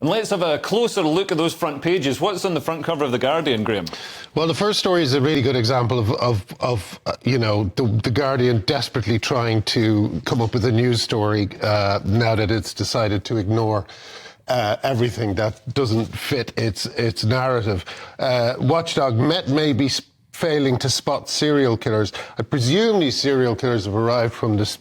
And let's have a closer look at those front pages. What's on the front cover of The Guardian, Graham? Well, the first story is a really good example of the Guardian desperately trying to come up with a news story now that it's decided to ignore everything that doesn't fit its narrative. Watchdog may be failing to spot serial killers. I presume these serial killers have arrived from this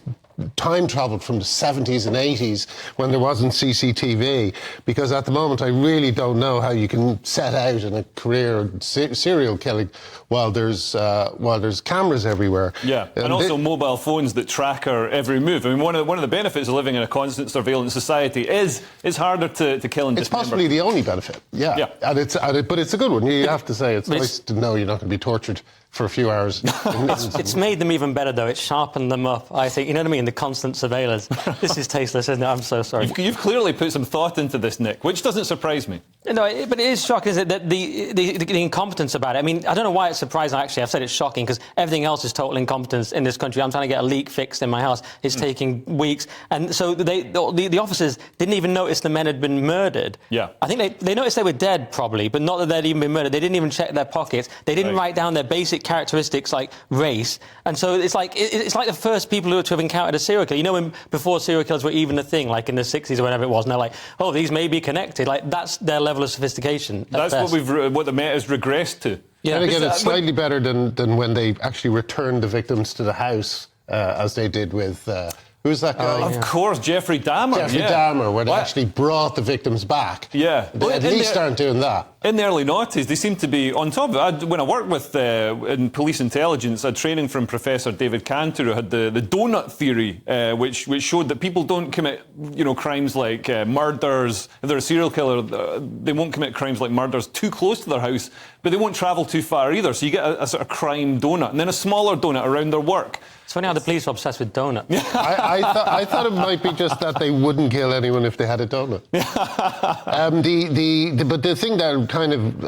time travelled from the 70s and 80s when there wasn't CCTV, because at the moment I really don't know how you can set out in a career of serial killing while there's cameras everywhere. Yeah, and also mobile phones that track our every move. I mean, one of the benefits of living in a constant surveillance society is it's harder to kill and dismember. It's possibly the only benefit. Yeah. But it's a good one. You have to say it's nice to know you're not going to be tortured for a few hours. It's made them even better, though. It's sharpened them up, I think. You know what I mean? The constant surveillance. This is tasteless, isn't it? I'm so sorry. You've clearly put some thought into this, Nick, which doesn't surprise me. No, but it is shocking, isn't it, that the incompetence about it. I mean, I don't know why it's surprising, actually. I've said it's shocking because everything else is total incompetence in this country. I'm trying to get a leak fixed in my house. It's taking weeks. And so the officers didn't even notice the men had been murdered. Yeah. I think they noticed they were dead, probably, but not that they'd even been murdered. They didn't even check their pockets. They didn't write down their basic characteristics like race. And so it's like the first people who have encountered a serial killer. You know, when before serial killers were even a thing, like in the 60s or whatever it was, and they're like, oh, these may be connected. Like, that's their level of sophistication. That's what the Met has regressed to. Yeah, and again, it's slightly better than when they actually returned the victims to the house, as they did with... who's that guy? Of course, Jeffrey Dahmer. Jeffrey Dahmer, where they actually brought the victims back. Yeah. They at least aren't doing that. In the early noughties, they seem to be on top of it. When I worked with in police intelligence, I had training from Professor David Cantor, who had the donut theory, which showed that people don't commit, crimes like murders. If they're a serial killer, they won't commit crimes like murders too close to their house, but they won't travel too far either. So you get a sort of crime donut, and then a smaller donut around their work. It's funny how the police are obsessed with donuts. I thought it might be just that they wouldn't kill anyone if they had a donut. But the thing that kind of...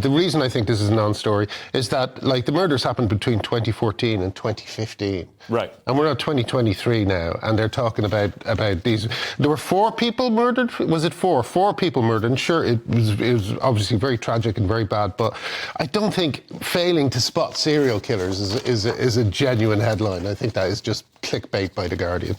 the reason I think this is a non-story is that, like, the murders happened between 2014 and 2015. Right. And we're at 2023 now, and they're talking about these... There were 4 people murdered? Was it 4? 4 people murdered. And sure, it was obviously very tragic and very bad, but I don't think failing to spot serial killers is a genuine headline. I think that is just clickbait by The Guardian.